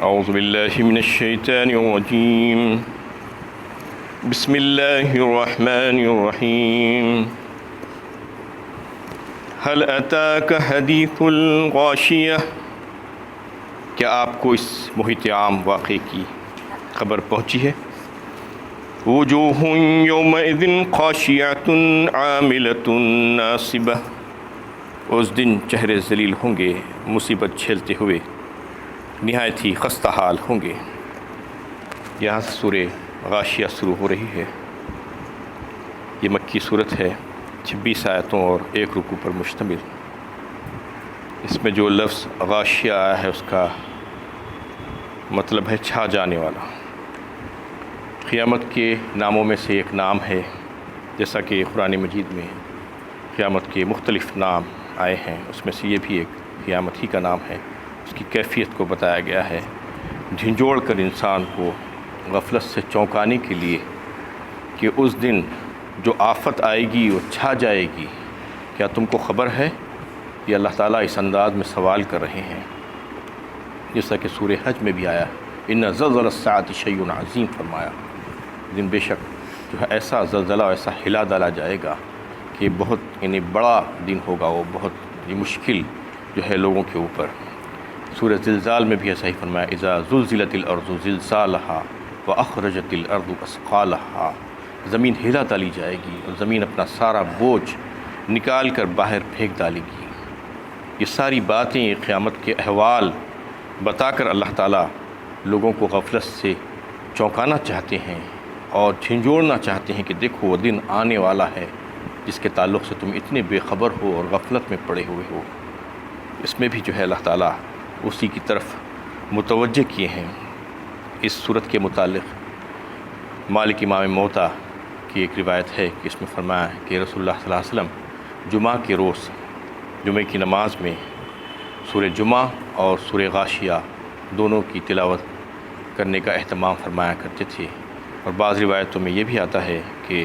اعوذ باللہ من الشیطان الرجیم بسم اللہ الرحمن الرحیم هل اتاک حدیث الغاشیہ، کیا آپ کو اس محیط عام واقعے کی خبر پہنچی ہے؟ وجوہ یومئذ خاشعۃ عاملۃ ناصبہ، اس دن چہرے ذلیل ہوں گے، مصیبت جھیلتے ہوئے نہایت ہی خستہ حال ہوں گے۔ یہاں سے سورہ غاشیہ شروع ہو رہی ہے۔ یہ مکی صورت ہے، 26 آیتوں اور 1 رکوع پر مشتمل۔ اس میں جو لفظ غاشیہ آیا ہے اس کا مطلب ہے چھا جانے والا۔ قیامت کے ناموں میں سے ایک نام ہے، جیسا کہ قرآن مجید میں قیامت کے مختلف نام آئے ہیں، اس میں سے یہ بھی ایک قیامت ہی کا نام ہے۔ اس کی کیفیت کو بتایا گیا ہے، جھنجھوڑ کر انسان کو غفلت سے چونکانے کے لیے کہ اس دن جو آفت آئے گی وہ چھا جائے گی، کیا تم کو خبر ہے؟ یہ اللہ تعالیٰ اس انداز میں سوال کر رہے ہیں، جیسا کہ سورہ حج میں بھی آیا، ان زلزلۃ الساعۃ شیء عظیم، فرمایا دن بے شک جو ہے ایسا زلزلہ ایسا ہلا ڈالا جائے گا کہ بہت بڑا دن ہوگا، وہ بہت مشکل جو ہے لوگوں کے اوپر۔ سورہ زلزال میں بھی ایسا ہی فرمایا، اذا زلزلت الارض زلزالہا واخرجت الارض اثقالہا، زمین ہلا ڈالی جائے گی اور زمین اپنا سارا بوجھ نکال کر باہر پھینک ڈالے گی۔ یہ ساری باتیں، یہ قیامت کے احوال بتا کر اللہ تعالیٰ لوگوں کو غفلت سے چونکانا چاہتے ہیں اور جھنجھوڑنا چاہتے ہیں کہ دیکھو وہ دن آنے والا ہے جس کے تعلق سے تم اتنے بے خبر ہو اور غفلت میں پڑے ہوئے ہو۔ اس میں بھی جو ہے اللہ تعالیٰ اسی کی طرف متوجہ کیے ہیں۔ اس صورت کے متعلق مالک امام موطا کی ایک روایت ہے کہ اس میں فرمایا ہے کہ رسول اللہ صلی اللہ علیہ وسلم جمعہ کے روز جمعہ کی نماز میں سورہ جمعہ اور سورہ غاشیہ دونوں کی تلاوت کرنے کا اہتمام فرمایا کرتے تھے، اور بعض روایتوں میں یہ بھی آتا ہے کہ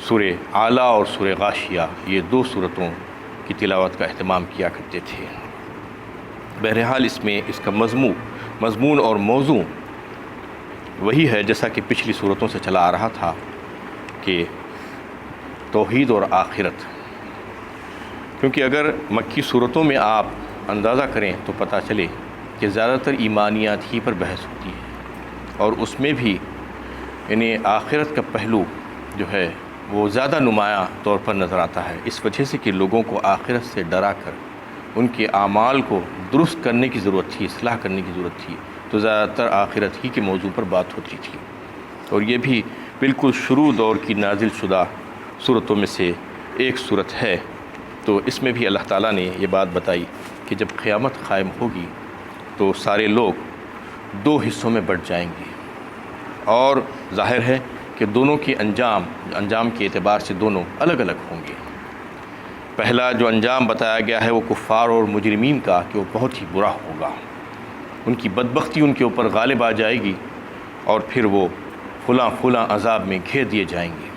سورہ اعلیٰ اور سورہ غاشیہ یہ 2 صورتوں کی تلاوت کا اہتمام کیا کرتے تھے۔ بہرحال اس میں اس کا مضمون اور موضوع وہی ہے جیسا کہ پچھلی صورتوں سے چلا آ رہا تھا، کہ توحید اور آخرت۔ کیونکہ اگر مکی صورتوں میں آپ اندازہ کریں تو پتہ چلے کہ زیادہ تر ایمانیات ہی پر بحث ہوتی ہے، اور اس میں بھی آخرت کا پہلو جو ہے وہ زیادہ نمایاں طور پر نظر آتا ہے، اس وجہ سے کہ لوگوں کو آخرت سے ڈرا کر ان کے اعمال کو درست کرنے کی ضرورت تھی، اصلاح کرنے کی ضرورت تھی، تو زیادہ تر آخرت ہی کے موضوع پر بات ہوتی تھی۔ اور یہ بھی بالکل شروع دور کی نازل شدہ صورتوں میں سے ایک صورت ہے۔ تو اس میں بھی اللہ تعالیٰ نے یہ بات بتائی کہ جب قیامت قائم ہوگی تو سارے لوگ 2 حصوں میں بٹ جائیں گے، اور ظاہر ہے کہ دونوں کے انجام کے اعتبار سے دونوں الگ الگ ہوں گے۔ پہلا جو انجام بتایا گیا ہے وہ کفار اور مجرمین کا، کہ وہ بہت ہی برا ہوگا، ان کی بدبختی ان کے اوپر غالب آ جائے گی، اور پھر وہ فلاں عذاب میں گھیر دیے جائیں گے۔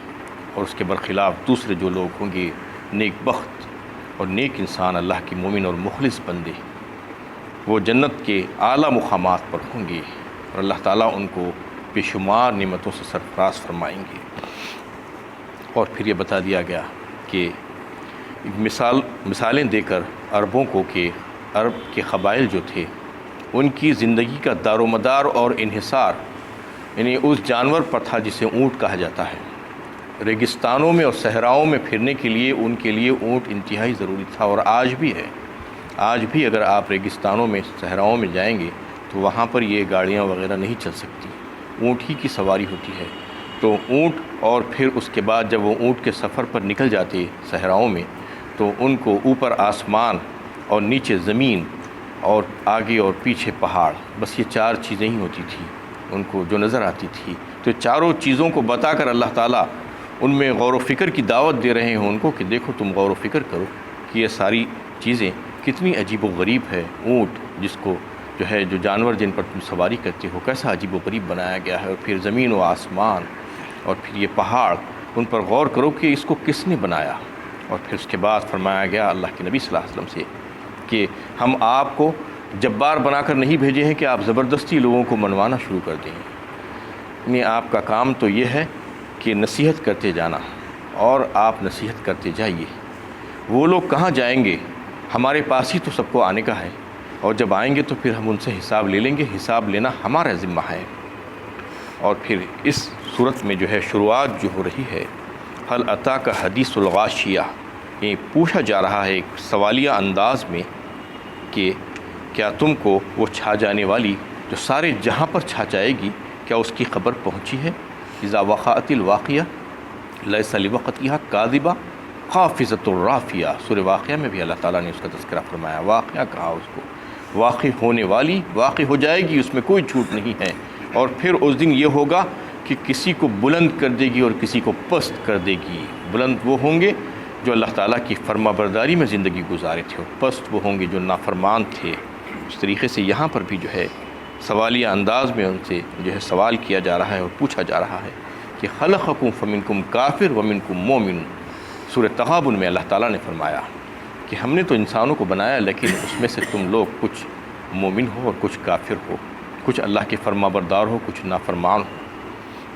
اور اس کے برخلاف دوسرے جو لوگ ہوں گے، نیک بخت اور نیک انسان، اللہ کی مومن اور مخلص بندے، وہ جنت کے اعلیٰ مقامات پر ہوں گے، اور اللہ تعالیٰ ان کو بے شمار نعمتوں سے سرفراز فرمائیں گے۔ اور پھر یہ بتا دیا گیا کہ مثالیں دے کر عربوں کو کہ عرب کے قبائل جو تھے ان کی زندگی کا دار و مدار اور انحصار اس جانور پر تھا جسے اونٹ کہا جاتا ہے۔ ریگستانوں میں اور صحراؤں میں پھرنے کے لیے ان کے لیے اونٹ انتہائی ضروری تھا، اور آج بھی ہے۔ آج بھی اگر آپ ریگستانوں میں صحراؤں میں جائیں گے تو وہاں پر یہ گاڑیاں وغیرہ نہیں چل سکتی، اونٹ ہی کی سواری ہوتی ہے۔ تو اونٹ، اور پھر اس کے بعد جب وہ اونٹ کے سفر پر نکل جاتے صحراؤں میں، تو ان کو اوپر آسمان اور نیچے زمین اور آگے اور پیچھے پہاڑ، بس یہ 4 چیزیں ہی ہوتی تھیں ان کو جو نظر آتی تھی۔ تو چاروں چیزوں کو بتا کر اللہ تعالیٰ ان میں غور و فکر کی دعوت دے رہے ہیں ان کو کہ دیکھو تم غور و فکر کرو کہ یہ ساری چیزیں کتنی عجیب و غریب ہے۔ اونٹ جس کو جو جانور جن پر تم سواری کرتے ہو کیسا عجیب و غریب بنایا گیا ہے، اور پھر زمین و آسمان اور پھر یہ پہاڑ، ان پر غور کرو کہ اس کو کس نے بنایا۔ اور پھر اس کے بعد فرمایا گیا اللہ کے نبی صلی اللہ علیہ وسلم سے کہ ہم آپ کو جبار بنا کر نہیں بھیجے ہیں کہ آپ زبردستی لوگوں کو منوانا شروع کر دیں. یعنی آپ کا کام تو یہ ہے کہ نصیحت کرتے جانا، اور آپ نصیحت کرتے جائیے. وہ لوگ کہاں جائیں گے؟ ہمارے پاس ہی تو سب کو آنے کا ہے، اور جب آئیں گے تو پھر ہم ان سے حساب لے لیں گے. حساب لینا ہمارا ذمہ ہے. اور پھر اس صورت میں جو ہے شروعات جو ہو رہی ہے، هل اتاک حدیث الغاشیہ، یہ پوچھا جا رہا ہے ایک سوالیہ انداز میں کہ کیا تم کو وہ چھا جانے والی جو سارے جہاں پر چھا جائے گی، کیا اس کی خبر پہنچی ہے؟ اذا وقعت الواقعہ لیس لوقتها کاذبہ خافضۃ الرافعہ. سورہ واقعہ میں بھی اللہ تعالیٰ نے اس کا تذکرہ فرمایا. واقعہ کہا اس کو، واقع ہونے والی، واقع ہو جائے گی، اس میں کوئی جھوٹ نہیں ہے. اور پھر اس دن یہ ہوگا کہ کسی کو بلند کر دے گی اور کسی کو پست کر دے گی. بلند وہ ہوں گے جو اللہ تعالیٰ کی فرما برداری میں زندگی گزارے تھے، اور پست وہ ہوں گے جو نافرمان تھے. اس طریقے سے یہاں پر بھی جو ہے سوالیہ انداز میں ان سے جو ہے سوال کیا جا رہا ہے اور پوچھا جا رہا ہے کہ خلقکم فمنکم کافر ومنکم مومن. سورہ تغابن میں اللہ تعالیٰ نے فرمایا کہ ہم نے تو انسانوں کو بنایا، لیکن اس میں سے تم لوگ کچھ مومن ہو اور کچھ کافر ہو، کچھ اللہ کے فرما بردار ہو، کچھ نافرمان ہو.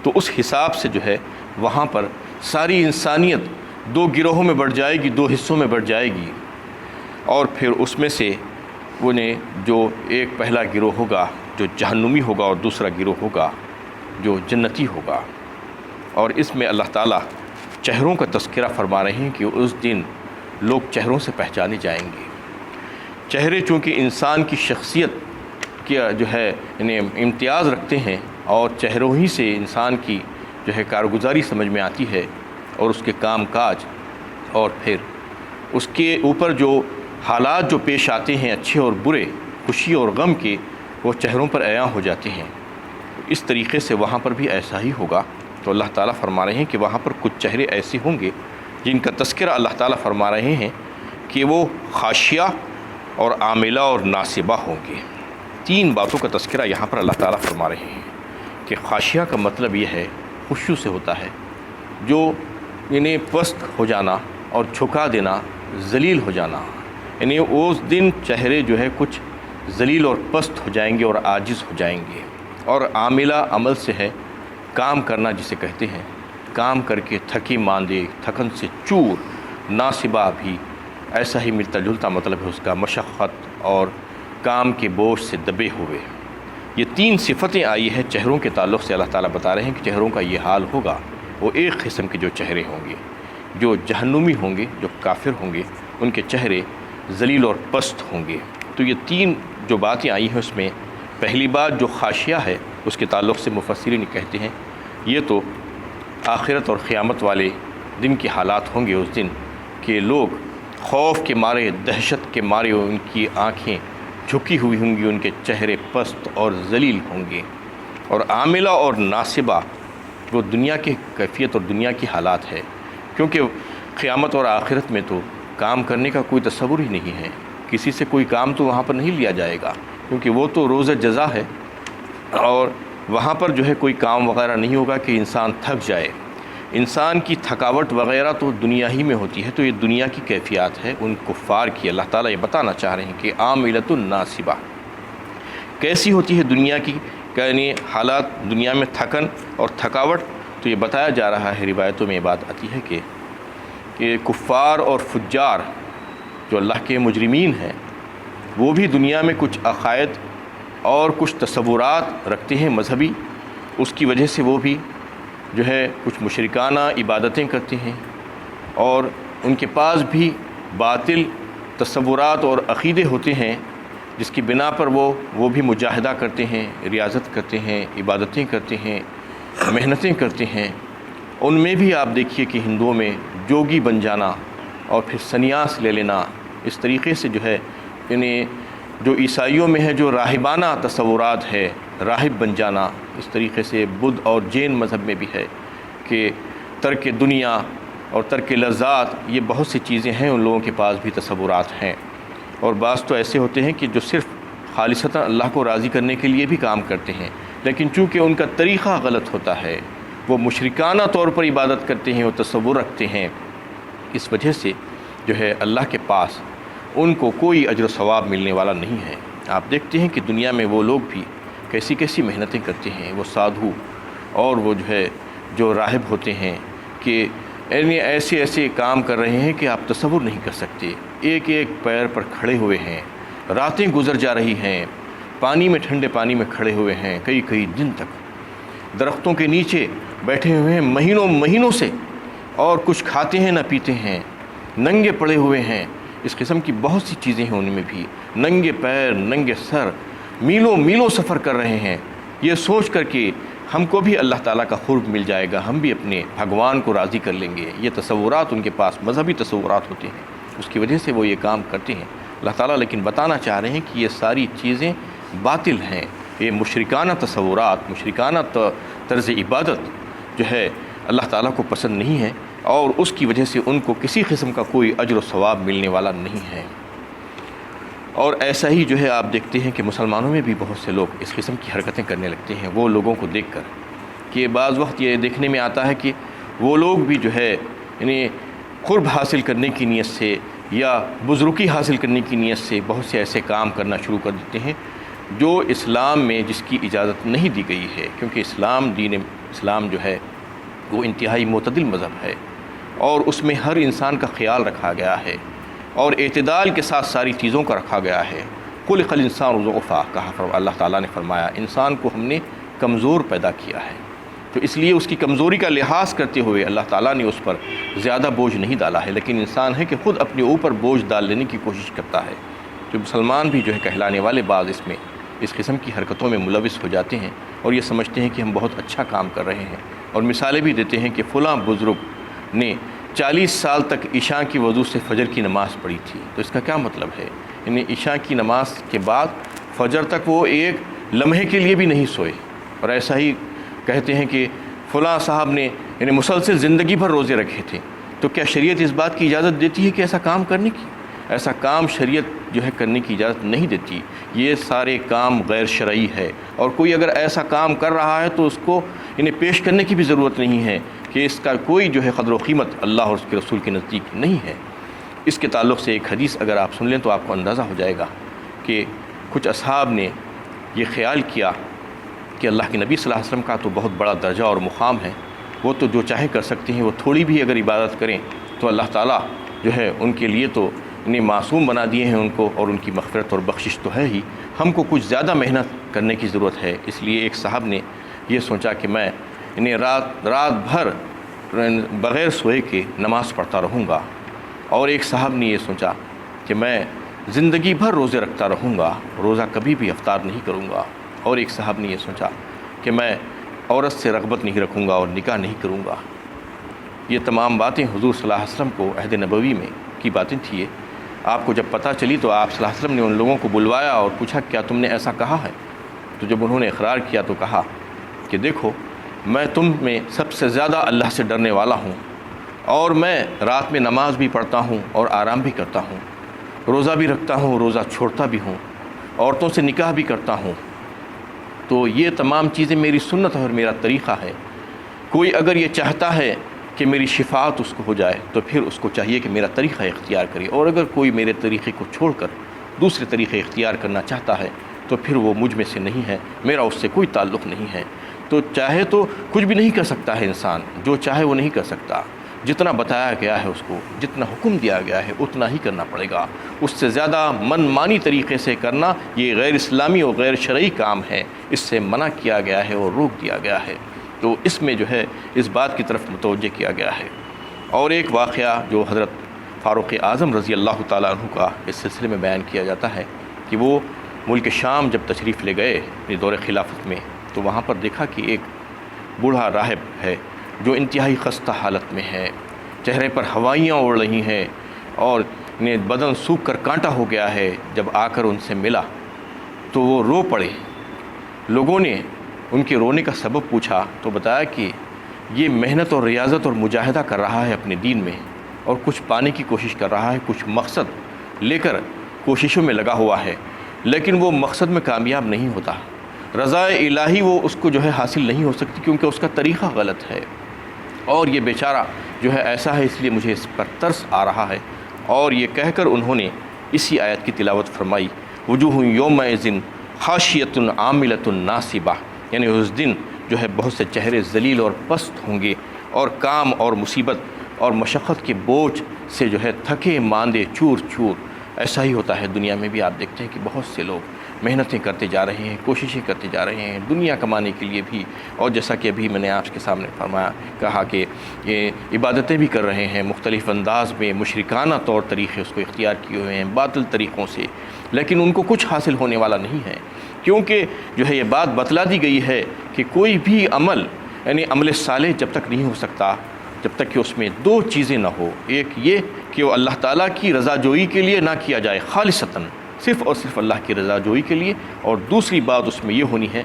تو اس حساب سے جو ہے وہاں پر ساری انسانیت دو گروہوں میں بڑھ جائے گی، دو حصوں میں بڑھ جائے گی. اور پھر اس میں سے انہیں جو ایک پہلا گروہ ہوگا جو جہنمی ہوگا، اور دوسرا گروہ ہوگا جو جنتی ہوگا. اور اس میں اللہ تعالیٰ چہروں کا تذکرہ فرما رہے ہیں کہ اس دن لوگ چہروں سے پہچانے جائیں گے. چہرے چونکہ انسان کی شخصیت کیا جو ہے انہیں امتیاز رکھتے ہیں، اور چہروں ہی سے انسان کی جو ہے کارگزاری سمجھ میں آتی ہے، اور اس کے کام کاج، اور پھر اس کے اوپر جو حالات جو پیش آتے ہیں اچھے اور برے، خوشی اور غم کے، وہ چہروں پر عیاں ہو جاتے ہیں. اس طریقے سے وہاں پر بھی ایسا ہی ہوگا. تو اللہ تعالیٰ فرما رہے ہیں کہ وہاں پر کچھ چہرے ایسے ہوں گے جن کا تذکرہ اللہ تعالیٰ فرما رہے ہیں کہ وہ خاشیہ اور عاملہ اور ناصبہ ہوں گے. تین باتوں کا تذکرہ یہاں پر اللہ تعالیٰ فرما رہے ہیں کہ خاشیہ کا مطلب یہ ہے خشوع سے ہوتا ہے، جو انہیں پست ہو جانا اور جھکا دینا، ذلیل ہو جانا. یعنی اس دن چہرے جو ہے کچھ ذلیل اور پست ہو جائیں گے اور عاجز ہو جائیں گے. اور عاملہ عمل سے ہے کام کرنا جسے کہتے ہیں، کام کر کے تھکی ماندے، تھکن سے چور. ناصبہ بھی ایسا ہی ملتا جلتا مطلب ہے اس کا، مشقت اور کام کے بوجھ سے دبے ہوئے. یہ تین صفتیں آئی ہے چہروں کے تعلق سے. اللہ تعالیٰ بتا رہے ہیں کہ چہروں کا یہ حال ہوگا. وہ ایک قسم کے جو چہرے ہوں گے جو جہنمی ہوں گے، جو کافر ہوں گے، ان کے چہرے ذلیل اور پست ہوں گے. تو یہ تین جو باتیں آئی ہیں اس میں پہلی بات جو خاشیہ ہے اس کے تعلق سے مفسرین کہتے ہیں یہ تو آخرت اور قیامت والے دن کے حالات ہوں گے. اس دن کہ لوگ خوف کے مارے، دہشت کے مارے، ان کی آنکھیں جھکی ہوئی ہوں گی، ان کے چہرے پست اور ذلیل ہوں گے. اور عاملہ اور ناصبہ وہ دنیا کی کیفیت اور دنیا کی حالات ہے، کیونکہ قیامت اور آخرت میں تو کام کرنے کا کوئی تصور ہی نہیں ہے. کسی سے کوئی کام تو وہاں پر نہیں لیا جائے گا، کیونکہ وہ تو روز جزا ہے. اور وہاں پر جو ہے کوئی کام وغیرہ نہیں ہوگا کہ انسان تھک جائے. انسان کی تھکاوٹ وغیرہ تو دنیا ہی میں ہوتی ہے. تو یہ دنیا کی کیفیات ہے ان کفار کی. اللہ تعالیٰ یہ بتانا چاہ رہے ہیں کہ عاملۃ ناصبہ کیسی ہوتی ہے دنیا کی، یعنی حالات دنیا میں تھکن اور تھکاوٹ. تو یہ بتایا جا رہا ہے، روایتوں میں یہ بات آتی ہے کہ کفار اور فجار جو اللہ کے مجرمین ہیں وہ بھی دنیا میں کچھ عقائد اور کچھ تصورات رکھتے ہیں مذہبی. اس کی وجہ سے وہ بھی جو ہے کچھ مشرکانہ عبادتیں کرتے ہیں، اور ان کے پاس بھی باطل تصورات اور عقیدے ہوتے ہیں جس کی بنا پر وہ بھی مجاہدہ کرتے ہیں، ریاضت کرتے ہیں، عبادتیں کرتے ہیں، محنتیں کرتے ہیں. ان میں بھی آپ دیکھیے کہ ہندوؤں میں جوگی بن جانا اور پھر سنیاس لے لینا، اس طریقے سے جو ہے یعنی جو عیسائیوں میں ہے جو راہبانہ تصورات ہے، راہب بن جانا. اس طریقے سے بدھ اور جین مذہب میں بھی ہے کہ ترک دنیا اور ترک لذات، یہ بہت سی چیزیں ہیں ان لوگوں کے پاس بھی تصورات ہیں. اور بعض تو ایسے ہوتے ہیں کہ جو صرف خالصتاً اللہ کو راضی کرنے کے لیے بھی کام کرتے ہیں، لیکن چونکہ ان کا طریقہ غلط ہوتا ہے، وہ مشرکانہ طور پر عبادت کرتے ہیں، وہ تصور رکھتے ہیں. اس وجہ سے جو ہے اللہ کے پاس ان کو کوئی اجر و ثواب ملنے والا نہیں ہے. آپ دیکھتے ہیں کہ دنیا میں وہ لوگ بھی کیسی کیسی محنتیں کرتے ہیں، وہ سادھو اور وہ جو راہب ہوتے ہیں کہ ایسے ایسے کام کر رہے ہیں کہ آپ تصور نہیں کر سکتے، ایک ایک پیر پر کھڑے ہوئے ہیں، راتیں گزر جا رہی ہیں، پانی میں ٹھنڈے پانی میں کھڑے ہوئے ہیں، کئی کئی دن تک درختوں کے نیچے بیٹھے ہوئے ہیں مہینوں مہینوں سے، اور کچھ کھاتے ہیں نہ پیتے ہیں، ننگے پڑے ہوئے ہیں۔ اس قسم کی بہت سی چیزیں ہیں، ان میں بھی ننگے پیر ننگے سر میلوں میلوں سفر کر رہے ہیں، یہ سوچ کر کہ ہم کو بھی اللہ تعالیٰ کا قرب مل جائے گا، ہم بھی اپنے بھگوان کو راضی کر لیں گے۔ یہ تصورات ان کے پاس مذہبی تصورات ہوتے ہیں، اس کی وجہ سے وہ یہ کام کرتے ہیں۔ اللہ تعالیٰ لیکن بتانا چاہ رہے ہیں کہ یہ ساری چیزیں باطل ہیں، یہ مشرکانہ تصورات، مشرکانہ طرز عبادت جو ہے اللہ تعالیٰ کو پسند نہیں ہے، اور اس کی وجہ سے ان کو کسی قسم کا کوئی اجر و ثواب ملنے والا نہیں ہے۔ اور ایسا ہی آپ دیکھتے ہیں کہ مسلمانوں میں بھی بہت سے لوگ اس قسم کی حرکتیں کرنے لگتے ہیں، وہ لوگوں کو دیکھ کر کہ بعض وقت یہ دیکھنے میں آتا ہے کہ وہ لوگ بھی یعنی قرب حاصل کرنے کی نیت سے یا بزرگی حاصل کرنے کی نیت سے بہت سے ایسے کام کرنا شروع کر دیتے ہیں جو اسلام میں جس کی اجازت نہیں دی گئی ہے، کیونکہ دین اسلام وہ انتہائی معتدل مذہب ہے، اور اس میں ہر انسان کا خیال رکھا گیا ہے، اور اعتدال کے ساتھ ساری چیزوں کا رکھا گیا ہے۔ خلق الانسان ضعفا، کہا اللہ تعالیٰ نے فرمایا انسان کو ہم نے کمزور پیدا کیا ہے، تو اس لیے اس کی کمزوری کا لحاظ کرتے ہوئے اللہ تعالیٰ نے اس پر زیادہ بوجھ نہیں ڈالا ہے، لیکن انسان ہے کہ خود اپنے اوپر بوجھ ڈال لینے کی کوشش کرتا ہے۔ جو مسلمان بھی کہلانے والے بعض اس قسم کی حرکتوں میں ملوث ہو جاتے ہیں، اور یہ سمجھتے ہیں کہ ہم بہت اچھا کام کر رہے ہیں، اور مثالیں بھی دیتے ہیں کہ فلاں بزرگ نے 40 سال تک عشاء کی وضو سے فجر کی نماز پڑھی تھی، تو اس کا کیا مطلب ہے؟ یعنی عشاء کی نماز کے بعد فجر تک وہ ایک لمحے کے لیے بھی نہیں سوئے۔ اور ایسا ہی کہتے ہیں کہ فلاں صاحب نے مسلسل زندگی بھر روزے رکھے تھے، تو کیا شریعت اس بات کی اجازت دیتی ہے کہ ایسا کام کرنے کی؟ ایسا کام شریعت کرنے کی اجازت نہیں دیتی، یہ سارے کام غیر شرعی ہے، اور کوئی اگر ایسا کام کر رہا ہے تو اس کو پیش کرنے کی بھی ضرورت نہیں ہے کہ اس کا کوئی قدر و قیمت اللہ اور اس کے رسول کے نزدیک نہیں ہے۔ اس کے تعلق سے ایک حدیث اگر آپ سن لیں تو آپ کو اندازہ ہو جائے گا کہ کچھ اصحاب نے یہ خیال کیا کہ اللہ کے نبی صلی اللہ علیہ وسلم کا تو بہت بڑا درجہ اور مقام ہے، وہ تو جو چاہے کر سکتے ہیں، وہ تھوڑی بھی اگر عبادت کریں تو اللہ تعالیٰ ان کے لیے تو معصوم بنا دیے ہیں ان کو، اور ان کی مغفرت اور بخشش تو ہے ہی، ہم کو کچھ زیادہ محنت کرنے کی ضرورت ہے۔ اس لیے ایک صاحب نے یہ سوچا کہ میں رات بھر بغیر سوئے کے نماز پڑھتا رہوں گا، اور ایک صاحب نے یہ سوچا کہ میں زندگی بھر روزے رکھتا رہوں گا، روزہ کبھی بھی افطار نہیں کروں گا، اور ایک صاحب نے یہ سوچا کہ میں عورت سے رغبت نہیں رکھوں گا اور نکاح نہیں کروں گا۔ یہ تمام باتیں حضور صلی اللہ علیہ وسلم کو عہد نبوی میں کی باتیں تھیں۔ آپ کو جب پتہ چلی تو آپ صلی اللہ علیہ وسلم نے ان لوگوں کو بلوایا اور پوچھا کیا تم نے ایسا کہا ہے؟ تو جب انہوں نے اقرار کیا تو کہا کہ دیکھو میں تم میں سب سے زیادہ اللہ سے ڈرنے والا ہوں، اور میں رات میں نماز بھی پڑھتا ہوں اور آرام بھی کرتا ہوں، روزہ بھی رکھتا ہوں، روزہ چھوڑتا بھی ہوں، عورتوں سے نکاح بھی کرتا ہوں، تو یہ تمام چیزیں میری سنت ہے اور میرا طریقہ ہے۔ کوئی اگر یہ چاہتا ہے کہ میری شفاعت اس کو ہو جائے تو پھر اس کو چاہیے کہ میرا طریقہ اختیار کرے، اور اگر کوئی میرے طریقے کو چھوڑ کر دوسرے طریقے اختیار کرنا چاہتا ہے تو پھر وہ مجھ میں سے نہیں ہے، میرا اس سے کوئی تعلق نہیں ہے۔ تو چاہے تو کچھ بھی نہیں کر سکتا ہے انسان، جو چاہے وہ نہیں کر سکتا، جتنا بتایا گیا ہے اس کو، جتنا حکم دیا گیا ہے اتنا ہی کرنا پڑے گا، اس سے زیادہ من مانی طریقے سے کرنا یہ غیر اسلامی اور غیر شرعی کام ہے، اس سے منع کیا گیا ہے اور روک دیا گیا ہے۔ تو اس میں اس بات کی طرف متوجہ کیا گیا ہے۔ اور ایک واقعہ جو حضرت فاروق اعظم رضی اللہ تعالیٰ عنہ کا اس سلسلے میں بیان کیا جاتا ہے کہ وہ ملک شام جب تشریف لے گئے دور خلافت میں، تو وہاں پر دیکھا کہ ایک بوڑھا راہب ہے جو انتہائی خستہ حالت میں ہے، چہرے پر ہوائیاں اڑ رہی ہیں اور بدن سوکھ کر کانٹا ہو گیا ہے۔ جب آ کر ان سے ملا تو وہ رو پڑے۔ لوگوں نے ان کے رونے کا سبب پوچھا تو بتایا کہ یہ محنت اور ریاضت اور مجاہدہ کر رہا ہے اپنے دین میں، اور کچھ پانے کی کوشش کر رہا ہے، کچھ مقصد لے کر کوششوں میں لگا ہوا ہے، لیکن وہ مقصد میں کامیاب نہیں ہوتا، رضا الہی وہ اس کو حاصل نہیں ہو سکتی کیونکہ اس کا طریقہ غلط ہے، اور یہ بیچارہ ایسا ہے، اس لیے مجھے اس پر ترس آ رہا ہے۔ اور یہ کہہ کر انہوں نے اسی آیت کی تلاوت فرمائی، وجوہ یومئذ خاشیۃ عاملۃ ناصبہ، یعنی اس دن جو ہے بہت سے چہرے ذلیل اور پست ہوں گے، اور کام اور مصیبت اور مشقت کے بوجھ سے جو ہے تھکے ماندے چور چور۔ ایسا ہی ہوتا ہے دنیا میں بھی، آپ دیکھتے ہیں کہ بہت سے لوگ محنتیں کرتے جا رہے ہیں، کوششیں کرتے جا رہے ہیں دنیا کمانے کے لیے بھی، اور جیسا کہ ابھی میں نے آپ کے سامنے کہا کہ یہ عبادتیں بھی کر رہے ہیں مختلف انداز میں، مشرکانہ طور طریقے اس کو اختیار کیے ہوئے ہیں باطل طریقوں سے، لیکن ان کو کچھ حاصل ہونے والا نہیں ہے، کیونکہ جو ہے یہ بات بتلا دی گئی ہے کہ کوئی بھی عمل، یعنی عمل صالح جب تک نہیں ہو سکتا جب تک کہ اس میں دو چیزیں نہ ہو، ایک یہ کہ وہ اللہ تعالیٰ کی رضا جوئی کے لیے نہ کیا جائے خالصتاً، صرف اور صرف اللہ کی رضا جوئی کے لیے، اور دوسری بات اس میں یہ ہونی ہے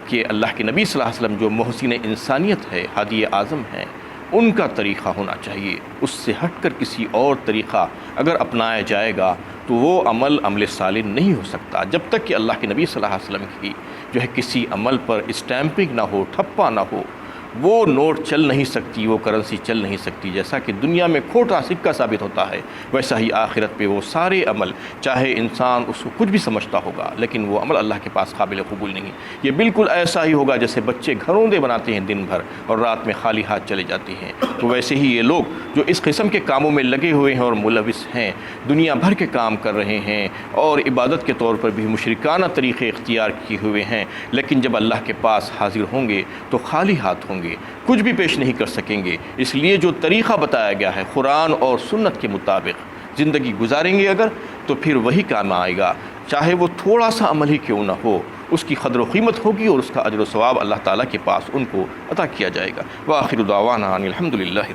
کہ اللہ کے نبی صلی اللہ علیہ وسلم جو محسن انسانیت ہے، ہادی اعظم ہیں، ان کا طریقہ ہونا چاہیے۔ اس سے ہٹ کر کسی اور طریقہ اگر اپنایا جائے گا تو وہ عمل صالح نہیں ہو سکتا، جب تک کہ اللہ کے نبی صلی اللہ علیہ وسلم کی جو ہے کسی عمل پر اسٹیمپنگ نہ ہو، ٹھپا نہ ہو، وہ نوٹ چل نہیں سکتی، وہ کرنسی چل نہیں سکتی۔ جیسا کہ دنیا میں کھوٹا سکہ ثابت ہوتا ہے، ویسا ہی آخرت پہ وہ سارے عمل، چاہے انسان اس کو کچھ بھی سمجھتا ہوگا، لیکن وہ عمل اللہ کے پاس قابل قبول نہیں۔ یہ بالکل ایسا ہی ہوگا جیسے بچے گھروندے بناتے ہیں دن بھر اور رات میں خالی ہاتھ چلے جاتے ہیں، تو ویسے ہی یہ لوگ جو اس قسم کے کاموں میں لگے ہوئے ہیں اور ملوث ہیں، دنیا بھر کے کام کر رہے ہیں اور عبادت کے طور پر بھی مشرکانہ طریقے اختیار کیے ہوئے ہیں، لیکن جب اللہ کے پاس حاضر ہوں گے تو خالی ہاتھ ہوں گے، کچھ بھی پیش نہیں کر سکیں گے۔ اس لیے جو طریقہ بتایا گیا ہے قرآن اور سنت کے مطابق زندگی گزاریں گے اگر، تو پھر وہی کام آئے گا، چاہے وہ تھوڑا سا عمل ہی کیوں نہ ہو، اس کی قدر و قیمت ہوگی اور اس کا اجر و ثواب اللہ تعالیٰ کے پاس ان کو عطا کیا جائے گا۔ وآخر دعوانا ان الحمد للہ۔